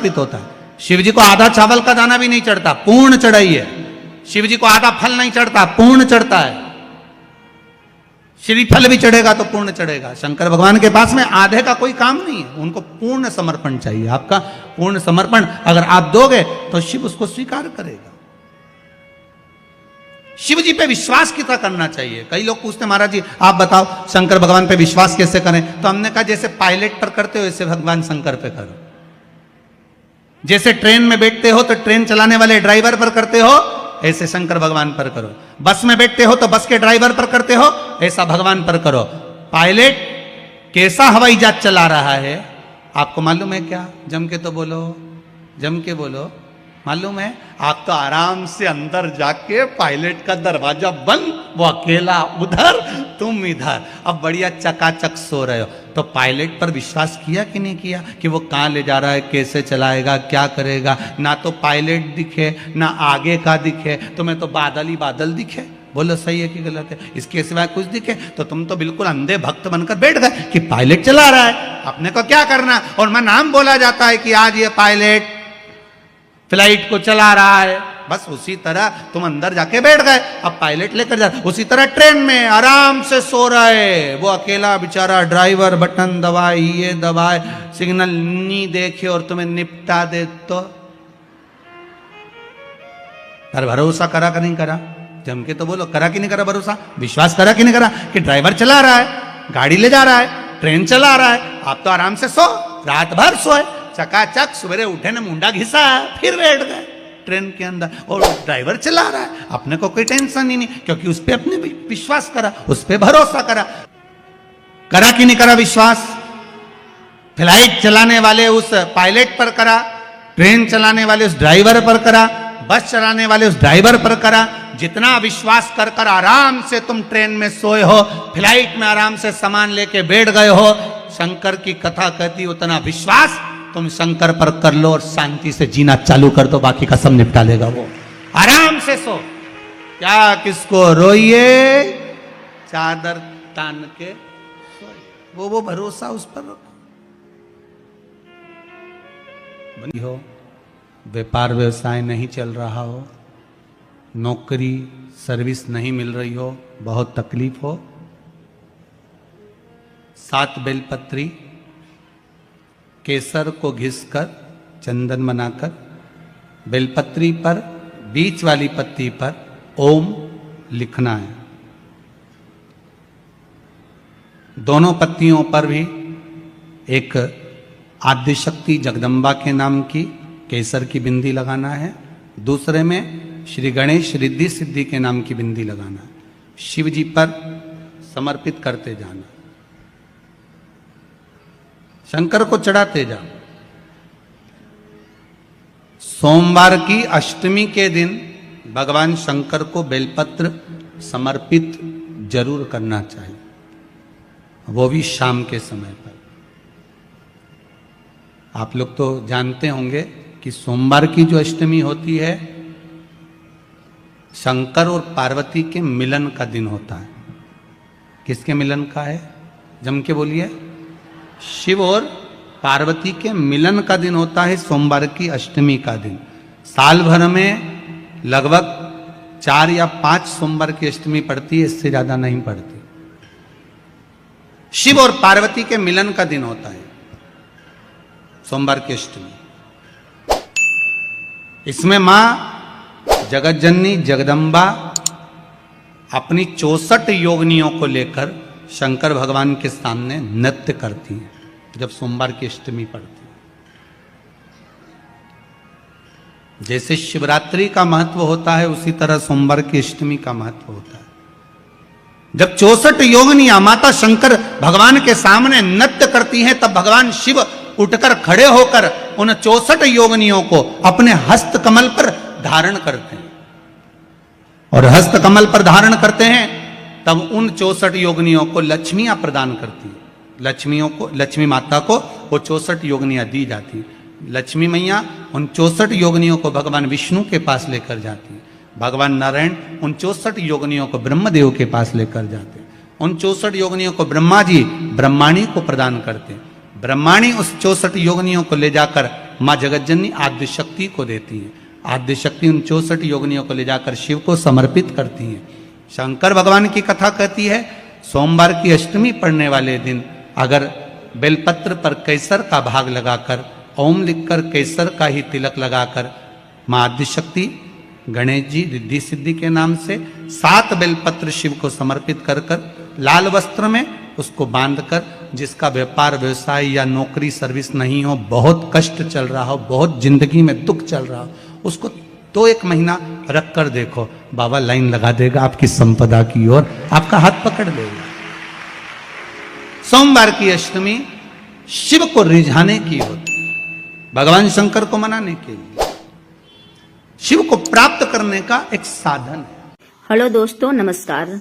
होता है। शिव जी को आधा चावल का दाना भी नहीं चढ़ता, पूर्ण चढ़ाई है। शिव जी को आधा फल नहीं चढ़ता, पूर्ण चढ़ता है। श्रीफल भी चढ़ेगा तो पूर्ण चढ़ेगा। शंकर भगवान के पास में आधे का कोई काम नहीं है, उनको पूर्ण समर्पण चाहिए। आपका पूर्ण समर्पण अगर आप दोगे तो शिव उसको स्वीकार करेगा। शिव जी पे विश्वास कितना करना चाहिए। कई लोग पूछते हैं महाराज जी आप बताओ शंकर भगवान पे विश्वास कैसे करें। तो हमने कहा जैसे पायलट पर करते हो वैसे भगवान शंकर पे करो। जैसे ट्रेन में बैठते हो तो ट्रेन चलाने वाले ड्राइवर पर करते हो, ऐसे शंकर भगवान पर करो। बस में बैठते हो तो बस के ड्राइवर पर करते हो, ऐसा भगवान पर करो। पायलट कैसा हवाई जहाज चला रहा है आपको मालूम है क्या? जम के तो बोलो, जम के बोलो। मालूम है? आप तो आराम से अंदर जाके पायलट का दरवाजा बंद, वो अकेला उधर तुम इधर, अब बढ़िया चकाचक सो रहे हो। तो पायलट पर विश्वास किया कि नहीं किया कि वो कहाँ ले जा रहा है, कैसे चलाएगा, क्या करेगा? ना तो पायलट दिखे ना आगे का दिखे, तुम्हें तो बादल ही बादल दिखे। बोलो सही है कि गलत है? इसके सिवाय कुछ दिखे तो तुम तो बिल्कुल अंधे भक्त बनकर बैठ गए कि पायलट चला रहा है, अपने को क्या करना। और मैं नाम बोला जाता है कि आज ये पायलट फ्लाइट को चला रहा है, बस उसी तरह तुम अंदर जाके बैठ गए, अब पायलट लेकर जा। उसी तरह ट्रेन में आराम से सो रहा है वो अकेला बेचारा ड्राइवर, बटन दबाए, ये दबाए, सिग्नल नहीं देखे और तुम्हें निपटा दे तो पर भरोसा करा कि नहीं करा? जम के तो बोलो, करा कि नहीं करा भरोसा? विश्वास करा कि नहीं करा कि ड्राइवर चला रहा है, गाड़ी ले जा रहा है, ट्रेन चला रहा है, आप तो आराम से सो, रात भर सोए, चकाचक सवेरे उठे ना मुंडा घिसा फिर बैठ गए ट्रेन के अंदर, और ड्राइवर चला रहा है, अपने को कोई टेंशन ही नहीं, क्योंकि उस पर अपने विश्वास करा, उस पर भरोसा करा। करा कि नहीं करा विश्वास? फ्लाइट चलाने वाले उस पायलट पर करा, ट्रेन चलाने वाले उस ड्राइवर पर करा, बस चलाने वाले उस ड्राइवर पर करा। जितना विश्वास कर कर आराम से तुम ट्रेन में सोए हो, फ्लाइट में आराम से सामान लेके बैठ गए हो, शंकर की कथा कहती उतना विश्वास तुम शंकर पर कर लो और शांति से जीना चालू कर दो, बाकी का सब निपटा लेगा वो। आराम से सो, क्या किसको रोइए, चादर तान के सोए, वो भरोसा उस पर रखो। बनी हो, व्यापार व्यवसाय नहीं चल रहा हो, नौकरी सर्विस नहीं मिल रही हो, बहुत तकलीफ हो, 7 बेलपत्री केसर को घिसकर चंदन बनाकर बेलपत्री पर बीच वाली पत्ती पर ओम लिखना है। दोनों पत्तियों पर भी एक आद्यशक्ति जगदम्बा के नाम की केसर की बिंदी लगाना है, दूसरे में श्री गणेश रिद्धि सिद्धि के नाम की बिंदी लगाना है। शिव जी पर समर्पित करते जाना, शंकर को चढ़ाते जाओ। सोमवार की अष्टमी के दिन भगवान शंकर को बेलपत्र समर्पित जरूर करना चाहिए, वो भी शाम के समय पर। आप लोग तो जानते होंगे कि सोमवार की जो अष्टमी होती है शंकर और पार्वती के मिलन का दिन होता है। किसके मिलन का है? जम के बोलिए। शिव और पार्वती के मिलन का दिन होता है सोमवार की अष्टमी का दिन। साल भर में लगभग 4 या 5 सोमवार की अष्टमी पड़ती है, इससे ज्यादा नहीं पड़ती। शिव और पार्वती के मिलन का दिन होता है सोमवार की अष्टमी। इसमें मां जगतजननी जगदम्बा अपनी 64 योगिनियों को लेकर शंकर भगवान के सामने नृत्य करती हैं जब सोमवार की अष्टमी पड़ती है। जैसे शिवरात्रि का महत्व होता है उसी तरह सोमवार की अष्टमी का महत्व होता है। जब 64 योगिनियां माता शंकर भगवान के सामने नृत्य करती हैं तब भगवान शिव उठकर खड़े होकर उन 64 योगिनियों को अपने हस्त कमल पर धारण करते हैं, और हस्त कमल पर धारण करते हैं तब उन 64 योगिनियों को लक्ष्मियां प्रदान करती है। लक्ष्मी माता को वो 64 योगिनियां दी जाती हैं। लक्ष्मी मैया उन 64 योगिनियों को भगवान विष्णु के पास लेकर जाती है। भगवान नारायण उन 64 योगिनियों को ब्रह्मदेव के पास लेकर जाते हैं। उन 64 योगिनियों को ब्रह्मा जी ब्रह्माणी को प्रदान करते हैं। ब्रह्माणी उस 64 योगिनियों को ले जाकर माँ जगतजननी आद्य शक्ति को देती हैं। आद्य शक्ति उन 64 योगिनियों को ले जाकर शिव को समर्पित करती हैं। शंकर भगवान की कथा कहती है सोमवार की अष्टमी पड़ने वाले दिन अगर बेलपत्र पर केसर का भाग लगाकर ओम लिखकर केसर का ही तिलक लगाकर माँ आद्य शक्ति गणेश जी रिद्धि सिद्धि के नाम से 7 बेलपत्र शिव को समर्पित कर कर लाल वस्त्र में उसको बांधकर, जिसका व्यापार व्यवसाय या नौकरी सर्विस नहीं हो, बहुत कष्ट चल रहा हो, बहुत जिंदगी में दुख चल रहा हो, उसको 1 महीना रख कर देखो, बाबा लाइन लगा देगा आपकी संपदा की ओर, आपका हाथ पकड़ लेगा। सोमवार की अष्टमी शिव को रिझाने की होती, भगवान शंकर को मनाने के लिए, शिव को प्राप्त करने का एक साधन है। हेलो दोस्तों, नमस्कार,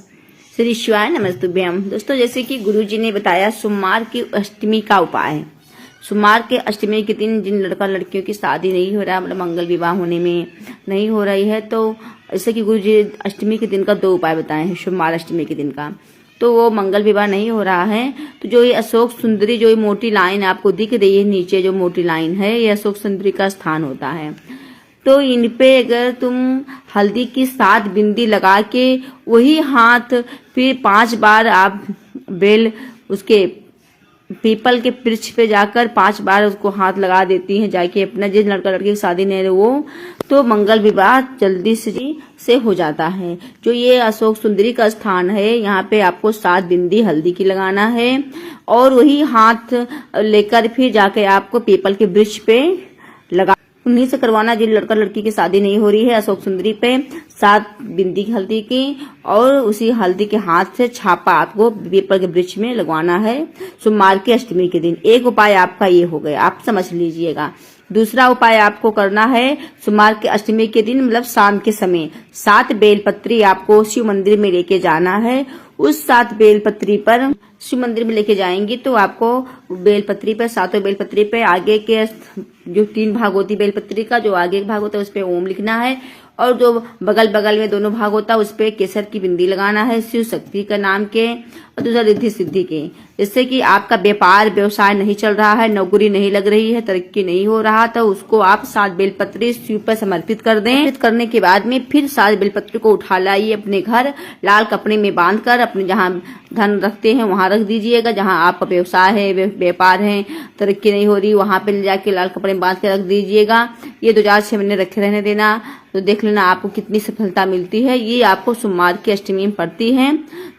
श्री शिवाय नमस्तुभ्यम। दोस्तों, जैसे कि गुरुजी ने बताया सोमवार की अष्टमी का उपाय। सोमवार के अष्टमी के दिन जिन लड़का लड़कियों की शादी नहीं हो रहा, मतलब मंगल विवाह होने में नहीं हो रही है, तो जैसे कि गुरुजी अष्टमी के दिन का 2 उपाय बताए हैं। सोमवार अष्टमी के दिन का तो वो मंगल विवाह नहीं हो रहा है, तो जो ये अशोक सुंदरी, जो ये मोटी लाइन आपको दिख रही है नीचे, जो मोटी लाइन है, ये अशोक सुंदरी का स्थान होता है। तो इन पे अगर तुम हल्दी की 7 बिंदी लगा के वही हाथ फिर 5 बार आप बेल उसके पीपल के वृक्ष पे जाकर 5 बार उसको हाथ लगा देती हैं, जाके अपना जिस लड़का लड़की की शादी नहीं है वो, तो मंगल विवाह जल्दी से हो जाता है। जो ये अशोक सुंदरी का स्थान है, यहाँ पे आपको 7 बिंदी हल्दी की लगाना है और वही हाथ लेकर फिर जाके आपको पीपल के वृक्ष पे लगा, उन्हीं से करवाना जिन लड़का लड़की की शादी नहीं हो रही है। अशोक सुंदरी पे 7 बिंदी हल्दी की और उसी हल्दी के हाथ से छापा आपको पीपल के वृक्ष में लगवाना है सोमवार की अष्टमी के दिन। एक उपाय आपका ये हो गया, आप समझ लीजिएगा। दूसरा उपाय आपको करना है सोमवार के अष्टमी के दिन, मतलब शाम के समय 7 बेलपत्री आपको शिव मंदिर में लेके जाना है। उस 7 बेलपत्री पर शिव मंदिर में लेके जाएंगी तो आपको बेलपत्री पर, 7 बेलपत्री पे आगे के जो 3 भाग होती बेलपत्री का, जो आगे भाग होता है उस पे ओम लिखना है और जो बगल बगल में दोनों भाग होता है उस पे केसर की बिंदी लगाना है शिव शक्ति का नाम के और दूसरा रिद्धि सिद्धि के। जिससे कि आपका व्यापार व्यवसाय नहीं चल रहा है, नौकरी नहीं लग रही है, तरक्की नहीं हो रहा, तो उसको आप 7 बेलपत्री शिव पर समर्पित कर दें। करने के बाद में फिर 7 बेलपत्री को उठा लाइए अपने घर, लाल कपड़े में बांधकर अपने जहाँ धन रखते हैं वहां रख दीजिएगा। जहाँ आपका व्यवसाय है, व्यापार है, तरक्की नहीं हो रही, वहां पे ले जाके लाल कपड़े में बांध के रख दीजिएगा। ये 2006 महीने रखे रहने देना, तो देख लेना आपको कितनी सफलता मिलती है। ये आपको सोमवार की अष्टमी में पड़ती है,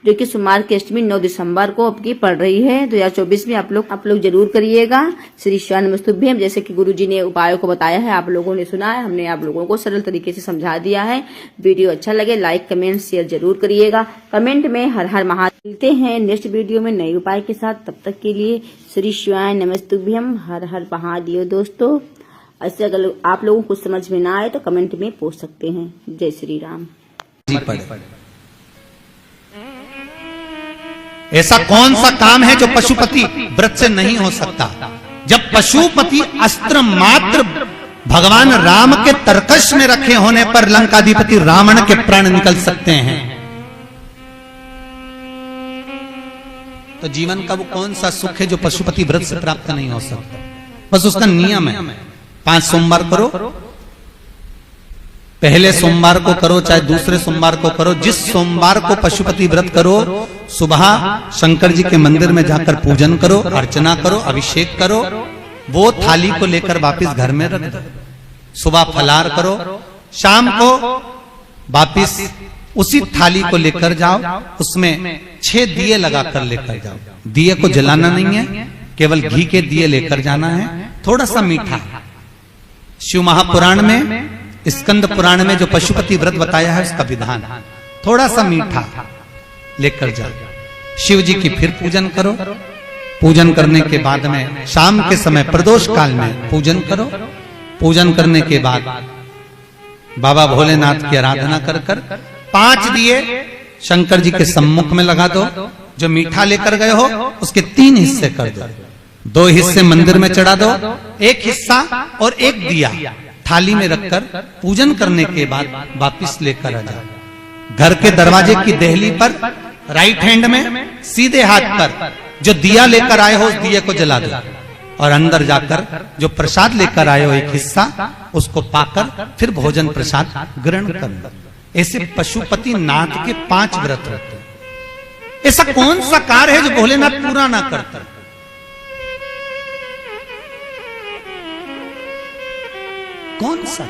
जो कि सोमवार की अष्टमी 9 दिसंबर को आपकी पड़ रही है 2024 में। आप लोग जरूर करिएगा। श्री शिवाय नमस्तुभ्यम। जैसे कि गुरुजी ने उपायों को बताया है, आप लोगों ने सुना है, हमने आप लोगों को सरल तरीके से समझा दिया है। वीडियो अच्छा लगे लाइक कमेंट शेयर जरूर करिएगा। कमेंट में हर हर महादेव। मिलते हैं नेक्स्ट वीडियो में नए उपाय के साथ, तब तक के लिए श्री शिवाय नमस्तुभ्यम। हर हर महादेव। दोस्तों, ऐसे अगर आप लोगों को समझ में ना आए तो कमेंट में पूछ सकते हैं। जय श्री राम। ऐसा कौन सा काम है जो पशुपति व्रत से नहीं हो सकता? जब पशुपति अस्त्र मात्र भगवान राम के तरकश में रखे होने पर लंकाधिपति रावण के प्राण निकल सकते हैं, तो जीवन का वो कौन सा सुख है जो पशुपति व्रत से प्राप्त नहीं हो सकता? बस उसका नियम है, 5 सोमवार करो, पहले सोमवार को करो चाहे दूसरे सोमवार को करो। जिस सोमवार को पशुपति व्रत करो, सुबह शंकर जी के मंदिर में जाकर पूजन करो, अर्चना करो, अभिषेक करो, वो थाली को लेकर वापस घर में रख दो। सुबह फलाहार करो, शाम को वापस उसी थाली को लेकर जाओ, उसमें 6 दिए लगाकर लेकर जाओ। दिए को जलाना नहीं है, केवल घी के दिए लेकर जाना है, थोड़ा सा मीठा। शिव महापुराण में, स्कंद पुराण में जो पशुपति व्रत बताया है उसका विधान, थोड़ा सा मीठा लेकर जाओ। शिव जी की फिर पूजन करो। पूजन करने के बाद में शाम के समय प्रदोष काल में पूजन करो। पूजन करने के बाद बाबा भोलेनाथ की आराधना कर कर 5 दिए शंकर जी के सम्मुख में लगा दो। जो मीठा लेकर गए हो उसके 3 हिस्से कर दो, 2 हिस्से मंदिर में चढ़ा दो, 1 हिस्सा और 1 दिया थाली में रखकर पूजन करने के बाद वापिस लेकर आ जाओ। घर के दरवाजे की देहली पर राइट हैंड में सीधे हाथ पर जो दिया लेकर आए हो उस दिए को जला दो। और अंदर जाकर जो प्रसाद लेकर आए हो एक हिस्सा उसको पाकर फिर भोजन प्रसाद ग्रहण करना। ऐसे पशुपति नाथ के 5 व्रत रहते हैं। ऐसा कौन सा कार्य है जो भोलेनाथ पूरा ना करता? कौन सा?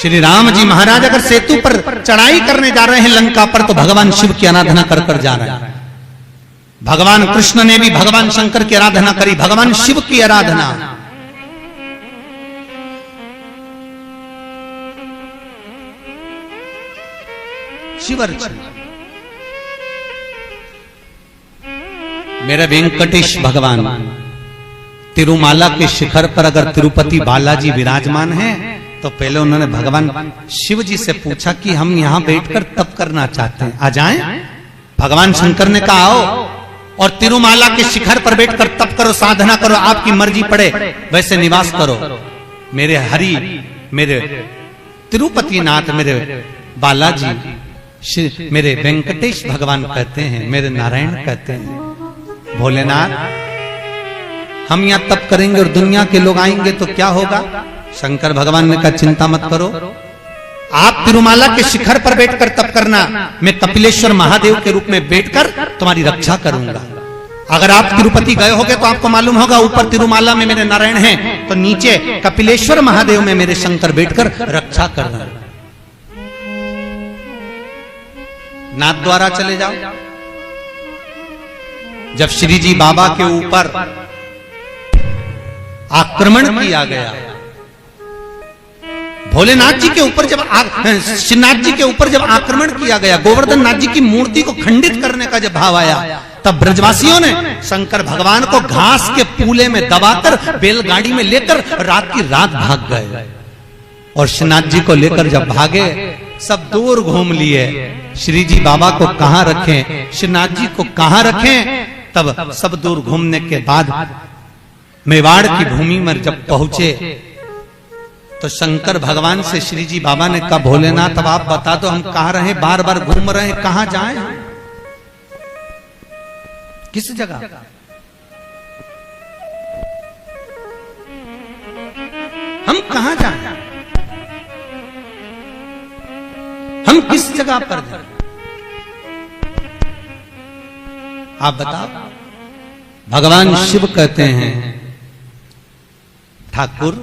श्री राम जी महाराज अगर सेतु पर चढ़ाई करने जा रहे हैं लंका पर, तो भगवान शिव की आराधना कर कर जा रहे हैं। भगवान कृष्ण ने भी भगवान शंकर की आराधना करी, भगवान शिव की आराधना। शिवर्चन मेरे वेंकटेश भगवान तिरुमाला के शिखर पर अगर तिरुपति बालाजी विराजमान हैं, तो पहले उन्होंने भगवान शिव जी से पूछा कि हम यहां बैठकर तप करना चाहते हैं, आ जाएं? भगवान शंकर ने कहा आओ, और तिरुमाला के शिखर पर बैठकर तप करो, साधना करो, आपकी मर्जी पड़े वैसे निवास करो। मेरे हरि, मेरे तिरुपति नाथ, मेरे बालाजी, मेरे वेंकटेश भगवान कहते हैं, मेरे नारायण कहते हैं, भोलेनाथ हम यहां तप करेंगे और दुनिया के लोग आएंगे तो क्या होगा? शंकर भगवान ने कहा चिंता मत करो, आप तिरुमाला के शिखर पर बैठकर तप करना, मैं कपिलेश्वर महादेव के रूप में बैठकर तुम्हारी रक्षा करूंगा। अगर आप तिरुपति गए होगे तो आपको मालूम होगा, ऊपर तिरुमाला में मेरे नारायण हैं, तो नीचे कपिलेश्वर महादेव में मेरे शंकर बैठकर रक्षा कर रहे हैं। नाथ द्वारा चले जाओ। जब श्री जी बाबा के ऊपर आक्रमण किया गया, भोलेनाथ जी के ऊपर जब श्रीनाथ जी के ऊपर जब आक्रमण किया गया, गोवर्धन नाथ जी की मूर्ति को खंडित करने का जब भाव आया, तब ब्रजवासियों ने शंकर भगवान को घास के पूले में दबाकर बैलगाड़ी में लेकर रात की रात भाग गए। और श्रीनाथ जी को लेकर जब भागे, सब दूर घूम लिए, श्री जी बाबा को कहां रखें, श्रीनाथ जी को कहां रखें। तब सब दूर घूमने के बाद मेवाड़ की भूमि में जब पहुंचे, तो शंकर भगवान से श्री जी बाबा ने कहा भोलेनाथ अब आप बता दो, हम कहां रहे, बार बार घूम रहे हैं, कहां जाएं, किस जगह? हम कहां जाएं, हम किस जगह पर जाएं? आप बताओ। भगवान शिव कहते हैं ठाकुर